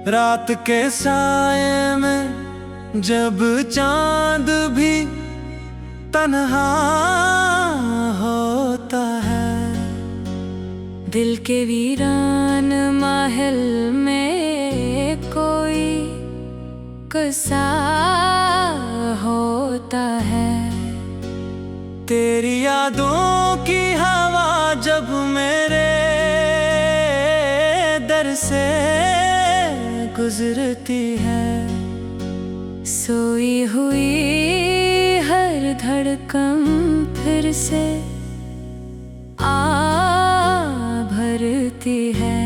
रात के साए में जब चांद भी तन्हा होता है, दिल के वीरान महल में कोई किस्सा होता है। तेरी यादों की हवा जब मेरे दर से गुजरती है, सोई हुई हर धड़कन फिर से भरती है।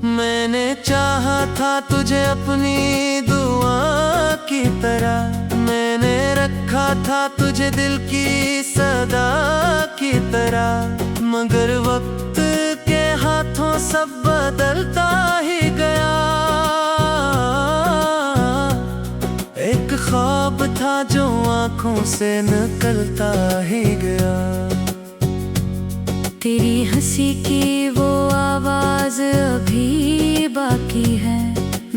मैंने चाहा था तुझे अपनी दुआ की तरह, मैंने रखा था तुझे दिल की सदा की तरह, मगर वक्त के हाथों सब बदलता ही गया। एक ख्वाब था जो आंखों से निकलता ही गया। तेरी हंसी की वो आवाज अभी बाकी है,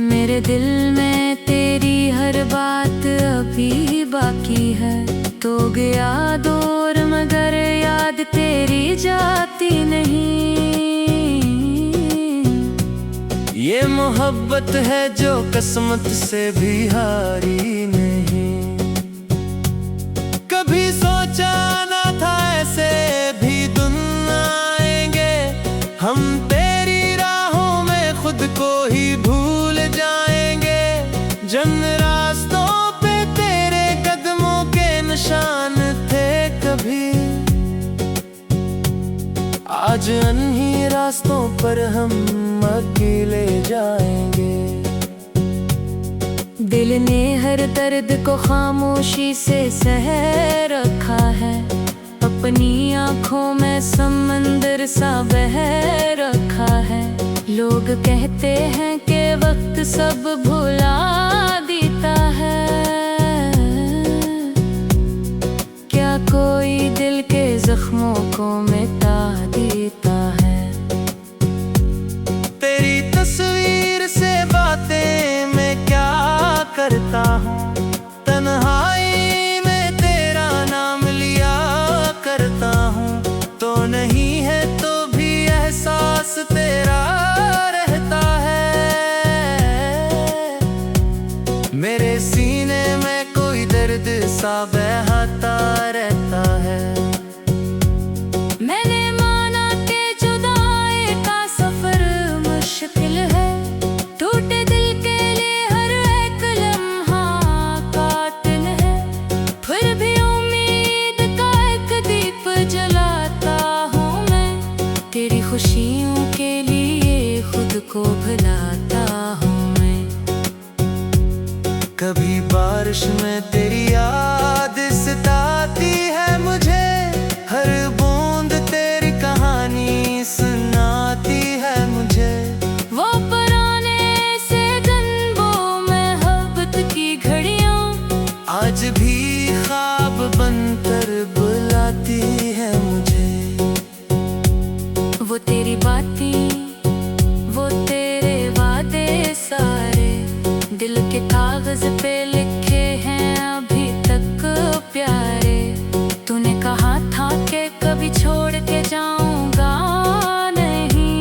मेरे दिल में तेरी हर बात अभी बाकी है। तो गया दूर मगर याद तेरी जाती नहीं, ये मोहब्बत है जो किस्मत से भी हारी नहीं। कभी सोचा ना था ऐसे भी दिन आएंगे, हम तेरी राहों में खुद को ही भूल जाएंगे। जिन रास्तों पे तेरे कदमों के निशान थे कभी, आज अनही रास्तों पर हम अकेले जाएंगे। दिल ने हर दर्द को खामोशी से सह रखा है, अपनी आँखों में समंदर सा बह रखा है। लोग कहते हैं कि वक्त सब भुला देता है, क्या कोई दिल के जख्मों को मिटा देता है। तेरी तस्वीर से बातें मैं क्या करता हूँ, तन्हाई में तेरा नाम लिया करता हूँ। तो नहीं है तो भी एहसास तेरा रहता है, मेरे सीने में कोई दर्द सा बहता रहता है। मैंने माना कि जुदाई का सफर मुश्किल है, टूटे दिल के लिए हर एक लम्हा कातिल है। फिर भी उम्मीद का एक दीप जलाता हूँ मैं, तेरी खुशियों के लिए खुद को भुलाता हूँ मैं। कभी बारिश में तेरी याद सताती है मुझे, हर बूंद तेरी कहानी सुनाती है मुझे। वो पुराने से दिन वो मोहब्बत की घड़ियाँ आज भी ख्वाब बनकर बुलाती है मुझे। वो तेरी बातें, वो तेरे वादे सारे, दिल के कागज पे लिखे हैं अभी तक प्यारे। तूने कहा था कि कभी छोड़ के जाऊंगा नहीं,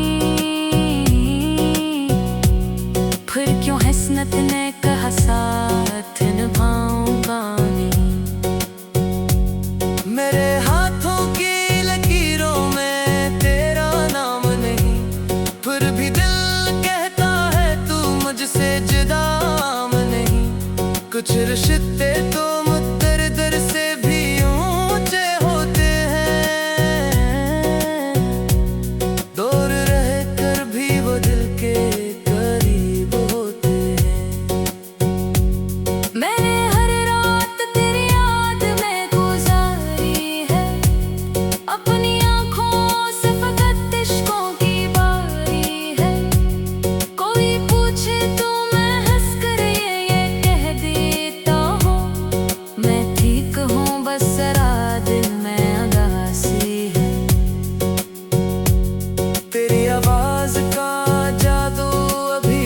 फिर क्यों हसनत ने कहा साथ निभाऊंगा नहीं। मेरे हाथों की लकीरों में तेरा नाम नहीं, फिर भी दिल कहता है तू मुझसे जुदा नहीं। कुछ रिश्ते तो मुद्दर से भी ऊंचे होते हैं, दूर रह कर भी वो दिल के करीब होते हैं। मैंने हर रात तेरी याद में गुजारी है, अपनी आँखों से फकत इश्कों की बारी है। कोई पूछे तो मैं हंस कर ये कह देता हूँ, मैं ठीक हूँ बस जरा दिल में उदासी है। तेरी आवाज का जादू अभी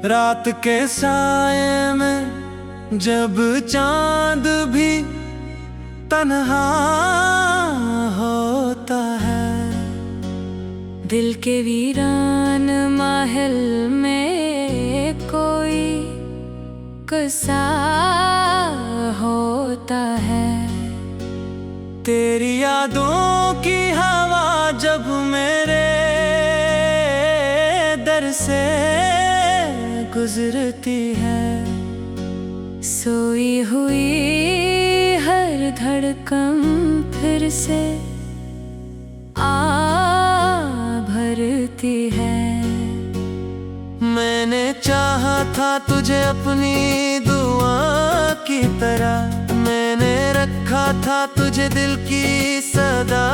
रात के साये में जब चांद भी तन्हा होता है, दिल के वीरान महल में कोई किस्सा होता है। तेरी यादों की हवा जब मेरे दर से गुजरती है, सोई हुई हर धड़कन फिर से भरती है। मैंने चाहा था तुझे अपनी दुआ की तरह, मैंने रखा था तुझे दिल की सदा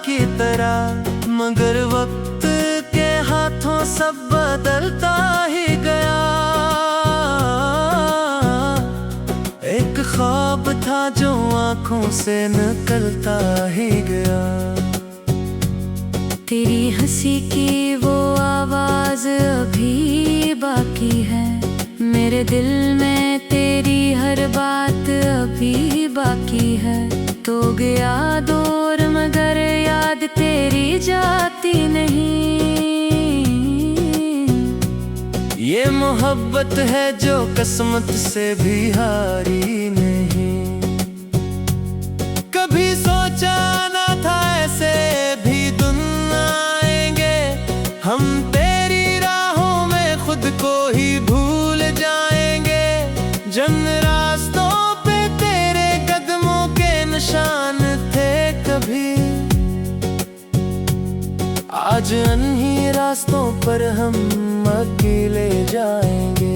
की तरह, मगर वक्त के हाथों सब बदलता ही गया। एक ख्वाब था जो आंखों से निकलता ही गया। तेरी हंसी की वो आवाज अभी बाकी है, मेरे दिल में तेरी हर बात अभी बाकी है। तो गया दूर मगर याद तेरी जाती नहीं, ये मोहब्बत है जो किस्मत से भी हारी नहीं। कभी सोचा ना था ऐसे भी दिन आएंगे, हम तेरी राहों में खुद को ही भूल जाएंगे। जिन रास्तों पे तेरे कदमों के निशान थे कभी, आज इन्हीं रास्तों पर हम अकेले जाएंगे।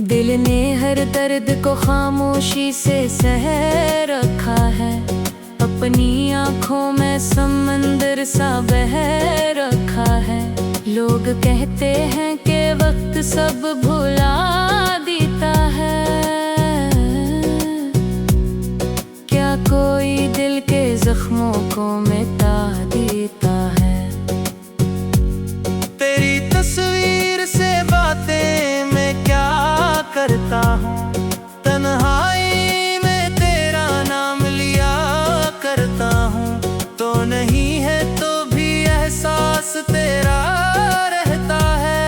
दिल ने हर दर्द को खामोशी से सह रखा है, अपनी आँखों में समंदर सा बह रखा है। लोग कहते हैं कि वक्त सब भुला देता है, क्या कोई दिल के जख्मों को मिटा देता है। तेरी तस्वीर से बातें मैं क्या करता हूँ, तन्हाई में तेरा नाम लिया करता हूँ। तो नहीं है तो भी एहसास तेरा रहता है,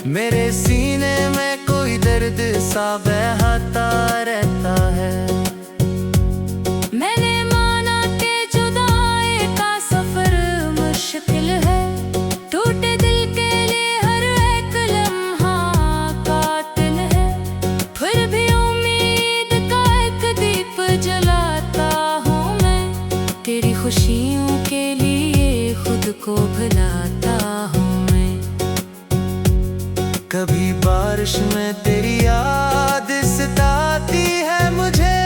मेरे सीने में कोई दर्द सा बहता रहता है। मैंने माना कि जुदाई का सफर मुश्किल है, टूटे दिल के लिए हर एक लम्हा कातिल है। फिर भी उम्मीद का एक दीप जलाता हूँ मैं, तेरी खुशियों के लिए खुद को भुलाता हूँ मैं। कभी बारिश में तेरी याद सताती है मुझे,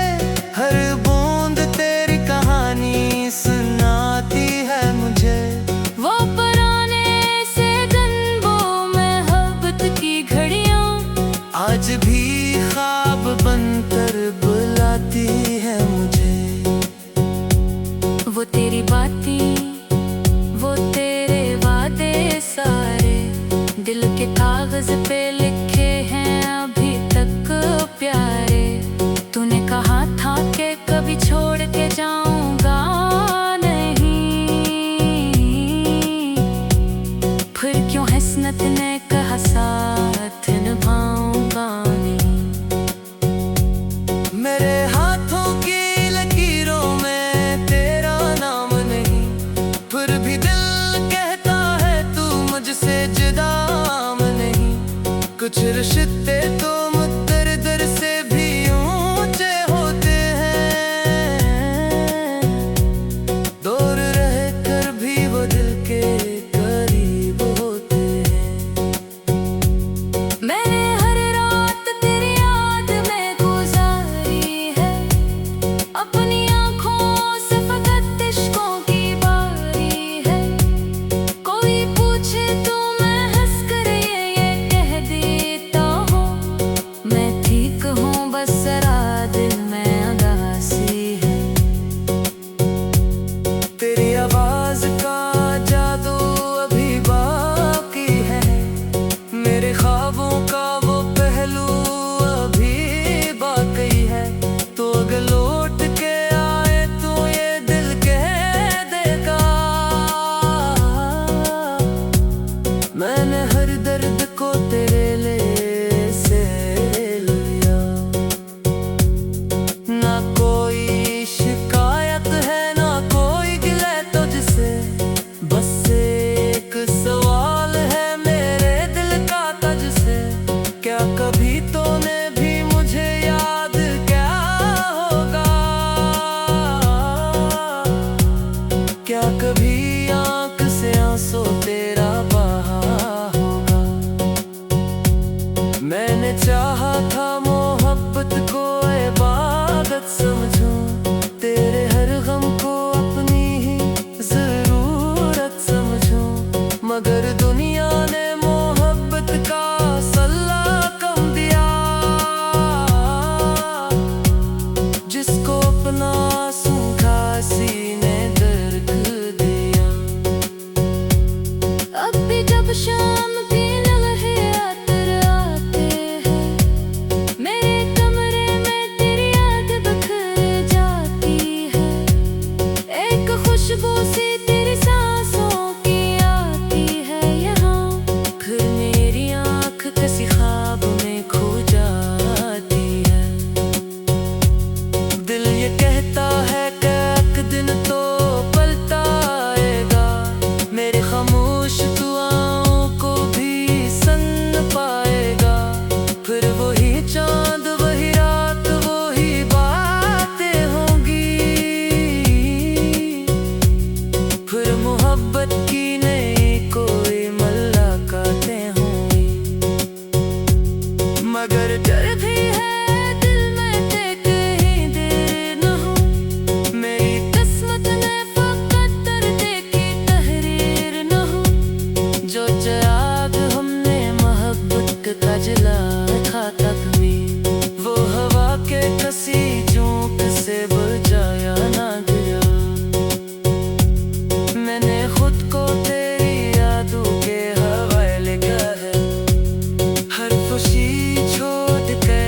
हर बूंद तेरी कहानी सुनाती है मुझे। वो पुराने से दिन, वो मोहब्बत की घड़ियाँ आज भी ख्वाब बनकर बुलाती है मुझे। वो तेरी बातें, वो तेरे वादे सारे, दिल के कागज पे लिखे हैं अभी तक प्यारे। तूने कहा था कि कभी छोड़ के जाऊंगा नहीं, फिर क्यों हसनत ने कहा साथ निभाऊंगा नहीं। मेरे हाथों की लकीरों में तेरा नाम नहीं, फिर भी दिल कहता है तू मुझसे जुदा नहीं। कुछ रिश्ते तो मुद्दर से भी ऊंचे होते हैं, दूर रहकर भी वो दिल के करीब होते हैं। मैंने हर रात तेरी याद में गुजारी है, अपनी आँखों से फकत इश्कों की बारी है। कोई पूछे तो मैं हंस कर ये कह देता हूँ, अपना सूखा सीने दर्द दिया। अब भी जब शाम की लम्हे आते हैं, मेरे कमरे में तेरी याद बिखर जाती है। एक खुशबू सी तेरी सांसों की आती है यहाँ, फिर मेरी आँख किसी ख्वाब में खो जाती है। दिल ये कहता है कि एक दिन तो पलटा आएगा, मेरे खामोश दुआओं को भी सुन पाएगा। फिर वही चांद वही रात वही बातें होंगी, फिर मोहब्बत की नई कोई मुलाकातें होंगी। मगर डर भी है दिल में कि कहीं देर न हो, मेरी किस्मत में फकत दर्द की तहरीर न हो। जो चिराग हमने मोहब्बत का जलाया था तक में, वो हवा के कसी झोंक से बुझाया ना गया। मैंने खुद को तेरी यादों के हवाले किया है, हर खुशी छोड़ के।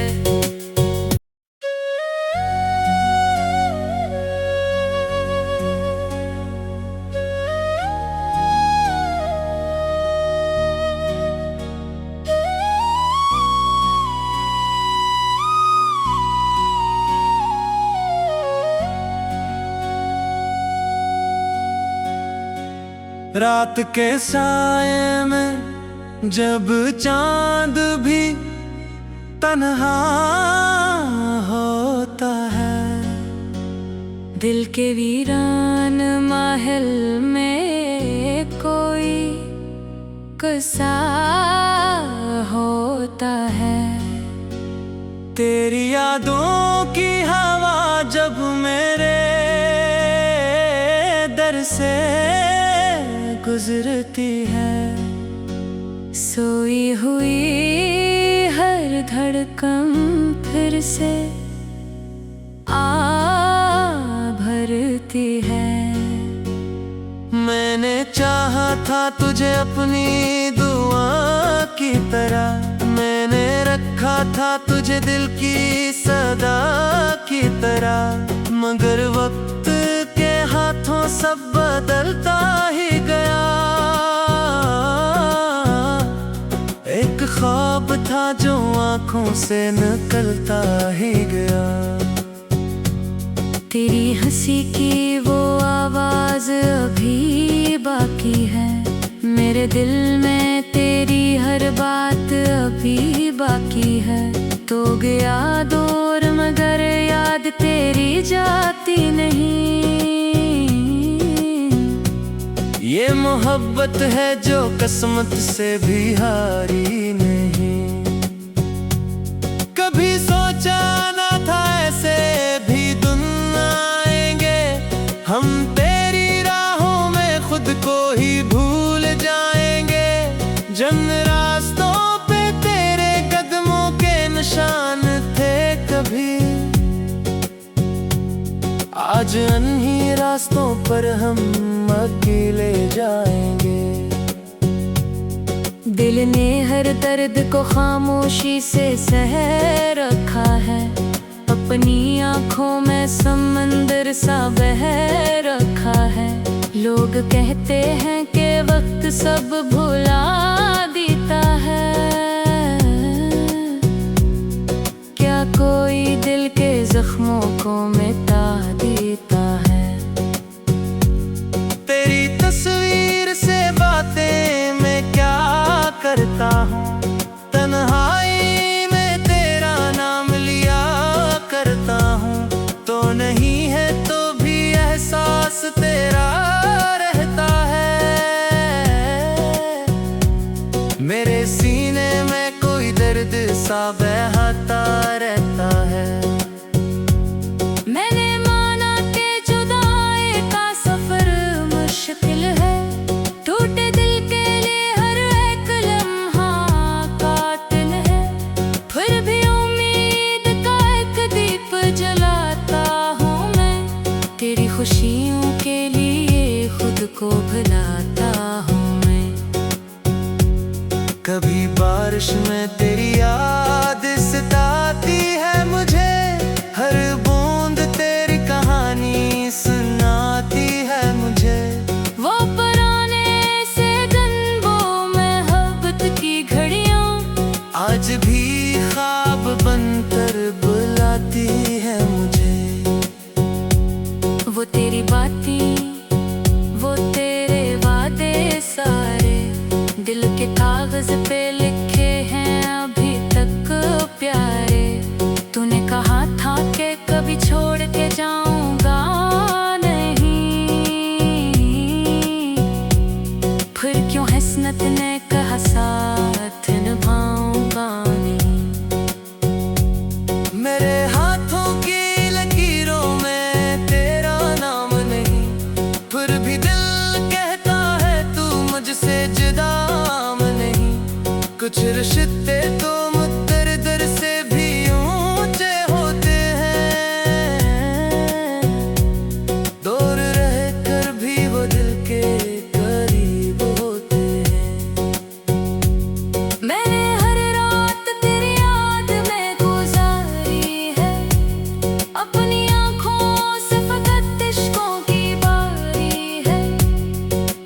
रात के साए में जब चांद भी तन्हा होता है, दिल के वीरान महल में कोई किस्सा होता है। तेरी यादों की हवा जब मेरे दर से गुजरती है, सोई हुई हर धड़कन फिर से आ भरती है। मैंने चाहा था तुझे अपनी दुआ की तरह, मैंने रखा था तुझे दिल की सदा की तरह। मगर वक्त के हाथों सब बदलता ही गया, एक ख्वाब था जो आंखों से निकलता ही गया। तेरी हंसी की वो आवाज अभी बाकी है, मेरे दिल में तेरी हर बात अभी बाकी है। तो गया दूर मगर याद तेरी जाती नहीं, ये मोहब्बत है जो किस्मत से भी हारी नहीं। कभी सोचा ना था ऐसे भी दिन आएंगे, हम तेरी राहों में खुद को ही भूल जाएंगे। जिन रास्तों पे तेरे कदमों के निशान थे कभी, आज इन्हीं रास्तों पर हम अकेले जाएंगे। दिल ने हर दर्द को खामोशी से सह रखा है, अपनी आँखों में समंदर सा बह रखा है। लोग कहते हैं कि वक्त सब भुला देता है, क्या कोई दिल के जख्मों को मिटा देता है। तेरी तस्वीर से बातें मैं क्या करता हूँ, तन्हाई में तेरा नाम लिया करता हूँ। तो नहीं है तो भी एहसास तेरा रहता है, मेरे सीने में कोई दर्द सा बहता रहता है। बारिश में तेरी याद सताती है मुझे, हर बूंद तेरी कहानी सुनाती है मुझे। वो पुराने से दिन, वो मोहब्बत की घड़ियां आज भी ख्वाब बनकर बुलाती है मुझे। वो तेरी बातें, वो तेरे वादे सारे दिल के कागज पे लिखे हैं अभी तक प्यारे। तूने कहा था कि कभी छोड़ के जाऊंगा नहीं, फिर क्यों हसनत ने कहा साथ निभाऊंगा नहीं। मेरे हाथों की लकीरों में तेरा नाम नहीं, फिर भी दिल कहता है तू मुझसे जुदा नहीं। कुछ रिश्ते तो मुद्दर से भी ऊंचे होते हैं, दूर रह कर भी वो दिल के करीब होते हैं। मैंने हर रात तेरी याद में गुजारी है, अपनी आँखों से फकत इश्कों की बारी है।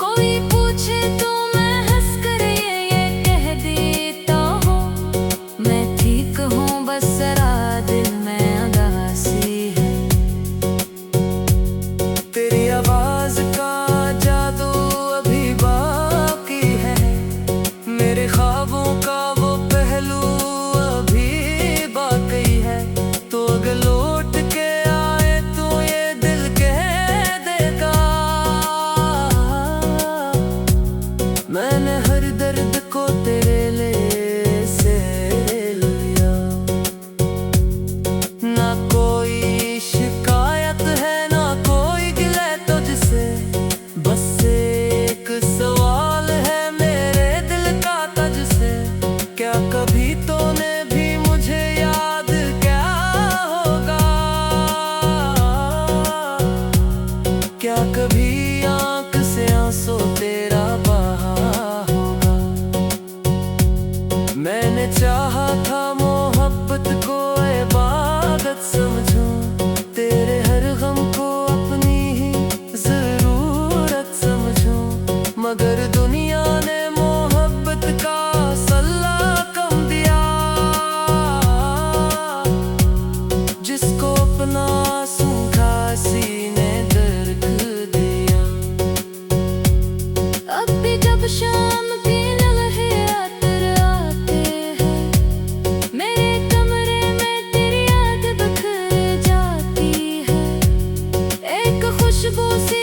कोई पूछे तो मैं हंस कर ये कह देता हूँ, मैं ठीक हूँ बस जरा दिल में उदासी है। तेरी आवाज का जादू अभी बाकी है, मेरे ख्वाबों का वो पहलू अभी बाकी है। तो अगर लौट के आए तो ये दिल कह देगा, मैंने हर दर्द को तेरे लिए से लिया। ना कोई शिकायत है ना कोई गिले तुझसे, बस एक सवाल है मेरे दिल का तुझसे। क्या कभी तूने भी मुझे याद क्या होगा, क्या कभी आंख से आंसू तेरा बहा होगा। मैंने चाहा था मोहब्बत को इबादत समझूं, तेरे हर गम को अपनी ही जरूरत समझूं। मगर दुनिया ने मोहब्बत का सल्ला कम दिया, जिसको अपना सूखा सीने दर्द दिया। अब भी जब शाम की लम्हे आते हैं, मेरे कमरे में तेरी याद बिखर जाती है। एक खुशबू सी